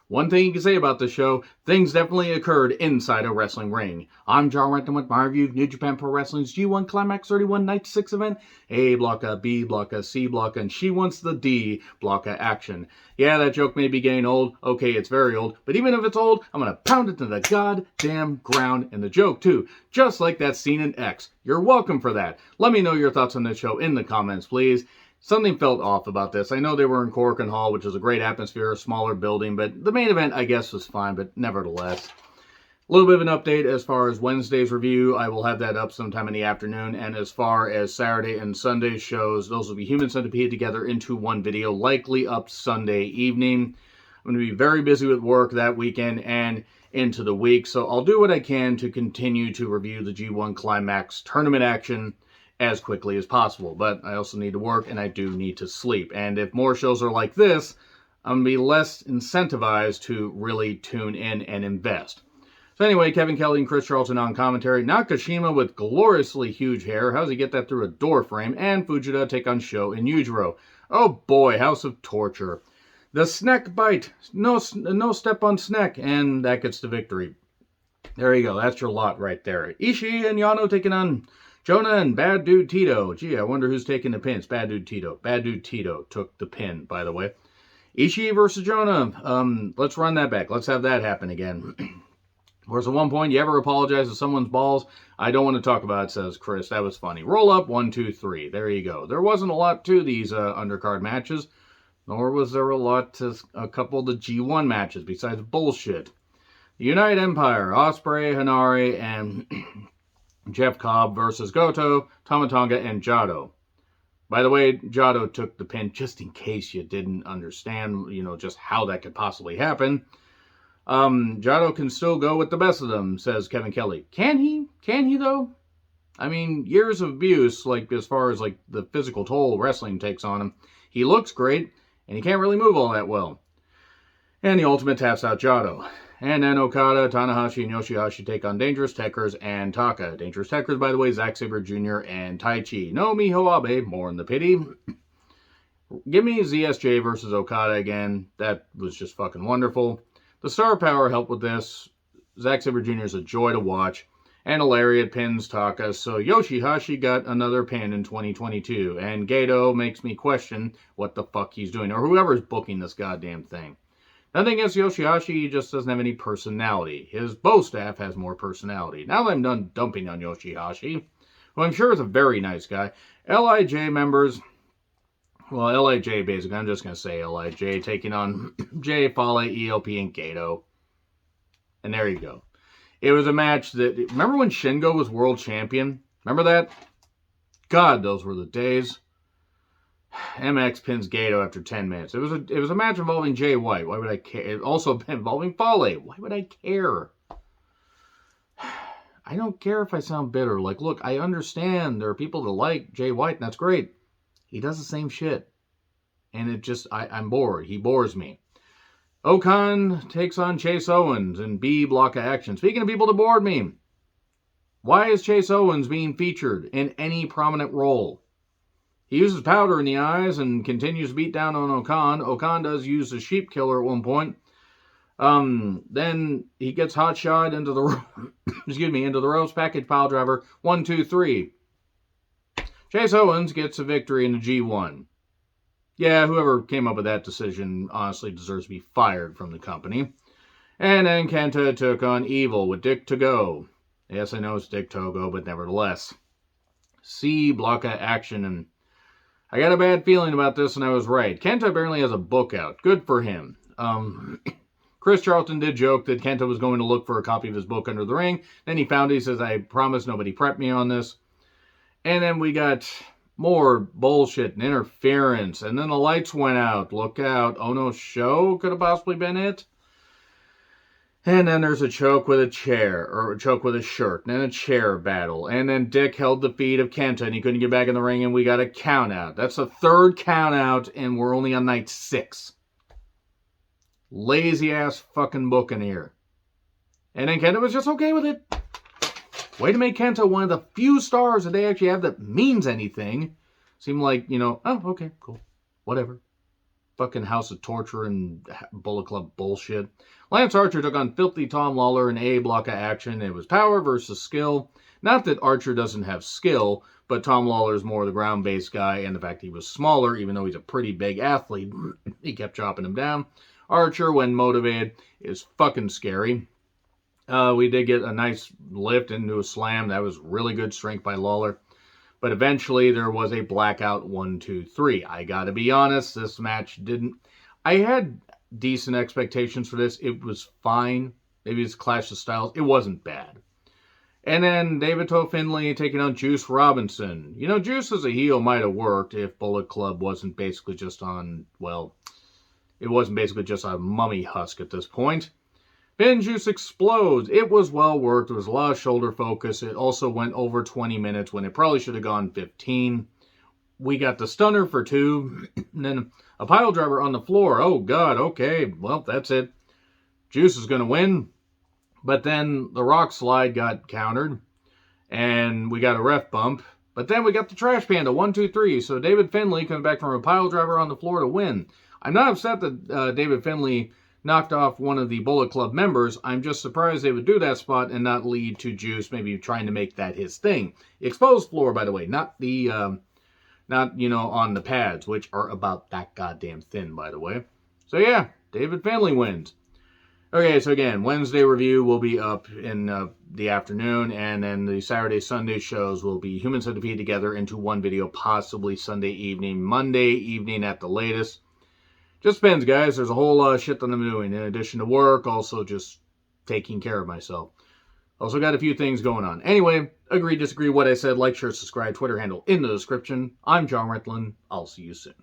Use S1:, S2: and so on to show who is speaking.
S1: One thing you can say about the show, things definitely occurred inside a wrestling ring. I'm John Renton with my review of New Japan Pro Wrestling's G1 Climax 31 Night 6 event. A blocka, B blocka, C blocka, and she wants the D blocka action. Yeah, that joke may be getting old. Okay, it's very old. But even if it's old, I'm going to pound it to the goddamn ground in the joke too. Just like that scene in X. You're welcome for that. Let me know your thoughts on this show in the comments, please. Something felt off about this. I know they were in Corkin Hall, which is a great atmosphere, a smaller building, but the main event, I guess, was fine, but nevertheless. A little bit of an update as far as Wednesday's review. I will have that up sometime in the afternoon, and as far as Saturday and Sunday's shows, those will be Human Centipede together into one video, likely up Sunday evening. I'm going to be very busy with work that weekend and into the week, so I'll do what I can to continue to review the G1 Climax tournament action as quickly as possible. But I also need to work, and I do need to sleep. And if more shows are like this, I'm going to be less incentivized to really tune in and invest. So anyway, Kevin Kelly and Chris Charlton on commentary. Nakashima with gloriously huge hair. How does he get that through a door frame? And Fujita take on Sho and Yujiro. Oh boy, House of Torture. The Sneck bite. No step on Sneck. And that gets the victory. There you go. That's your lot right there. Ishii and Yano taking on Jonah and Bad Dude Tito. Gee, I wonder who's taking the pins. Bad Dude Tito. Bad Dude Tito took the pin, by the way. Ishii versus Jonah. Let's run that back. Let's have that happen again. Whereas at one point, you ever apologize to someone's balls? I don't want to talk about it, says Chris. That was funny. Roll up, 1, 2, 3. There you go. There wasn't a lot to these undercard matches, nor was there a lot to a couple of the G1 matches, besides bullshit. The United Empire, Ospreay, Hanare, and Jeff Cobb versus Goto, Tamatonga, and Jado. By the way, Jado took the pin just in case you didn't understand, just how that could possibly happen. Jado can still go with the best of them, says Kevin Kelly. Can he? Can he, though? I mean, years of abuse, as far as, the physical toll wrestling takes on him. He looks great, and he can't really move all that well. And the Ultimate taps out Jado. And then Okada, Tanahashi, and Yoshihashi take on Dangerous Tekkers and Taka. Dangerous Tekkers, by the way, Zack Sabre Jr. and Taichi. No Miho Abe, more in the pity. Give me ZSJ versus Okada again. That was just fucking wonderful. The star power helped with this. Zack Sabre Jr. is a joy to watch. And a lariat pins Taka. So Yoshihashi got another pin in 2022. And Gato makes me question what the fuck he's doing. Or whoever's booking this goddamn thing. Nothing against Yoshihashi, he just doesn't have any personality. His bow staff has more personality. Now that I'm done dumping on Yoshihashi, who I'm sure is a very nice guy, LIJ members, well, LIJ basically, I'm just going to say LIJ, taking on Jay, Fale, ELP, and Gato. And there you go. It was a match that, remember when Shingo was world champion? Remember that? God, those were the days. MX pins Gato after 10 minutes. It was a match involving Jay White. Why would I care? It also involving Fale. Why would I care? I don't care if I sound bitter. Look, I understand there are people that like Jay White, and that's great. He does the same shit. And I'm bored. He bores me. Okan takes on Chase Owens in B block of action. Speaking of people that bored me, why is Chase Owens being featured in any prominent role? He uses powder in the eyes and continues to beat down on Okan. Okan does use a sheep killer at one point. Then he gets hot shot into the into the ropes. Package pile driver. 1, 2, 3. Chase Owens gets a victory in the G1. Yeah, whoever came up with that decision honestly deserves to be fired from the company. And then Kenta took on Evil with Dick Togo. Yes, I know it's Dick Togo, but nevertheless. C block of action, and I got a bad feeling about this, and I was right. Kenta apparently has a book out. Good for him. Chris Charlton did joke that Kenta was going to look for a copy of his book under the ring. Then he found it. He says, I promise nobody prepped me on this. And then we got more bullshit and interference. And then the lights went out. Look out. Oh no, Show could have possibly been it. And then there's a choke with a chair, or a choke with a shirt, and then a chair battle. And then Dick held the feet of Kenta, and he couldn't get back in the ring, and we got a count out. That's the third count out, and we're only on night 6. Lazy ass fucking booking here. And then Kenta was just okay with it. Way to make Kenta one of the few stars that they actually have that means anything. Seemed like, oh, okay, cool. Whatever. fucking House of Torture and Bullet Club bullshit. Lance Archer took on Filthy Tom Lawler in a block of action. It was power versus skill. Not that Archer doesn't have skill, but Tom Lawler's more the ground-based guy, and the fact he was smaller, even though he's a pretty big athlete, he kept chopping him down. Archer, when motivated, is fucking scary. We did get a nice lift into a slam. That was really good strength by Lawler. But eventually there was a blackout 1, 2, 3. I gotta be honest, this match didn't... I had decent expectations for this. It was fine. Maybe it's Clash of Styles. It wasn't bad. And then David Finlay taking on Juice Robinson. You know, Juice as a heel might have worked if Bullet Club wasn't basically just on, well, it wasn't basically just a mummy husk at this point. FinJuice explodes. It was well worked. There was a lot of shoulder focus. It also went over 20 minutes when it probably should have gone 15. We got the stunner for 2. And then a pile driver on the floor. Oh, God. Okay. Well, that's it. Juice is going to win. But then the rock slide got countered. And we got a ref bump. But then we got the trash panda. 1, 2, 3. So David Finlay comes back from a pile driver on the floor to win. I'm not upset that David Finlay knocked off one of the Bullet Club members. I'm just surprised they would do that spot and not lead to Juice maybe trying to make that his thing. Exposed floor, by the way, not the, not, you know, on the pads, which are about that goddamn thin, by the way. So yeah, David Finlay wins. Okay, so again, Wednesday review will be up in the afternoon, and then the Saturday, Sunday shows will be Human Centipede together into one video, possibly Sunday evening, Monday evening at the latest. Just depends, guys. There's a whole lot of shit that I'm doing. In addition to work, also just taking care of myself. Also got a few things going on. Anyway, agree, disagree, what I said. Like, share, subscribe, Twitter handle in the description. I'm John Rentlin. I'll see you soon.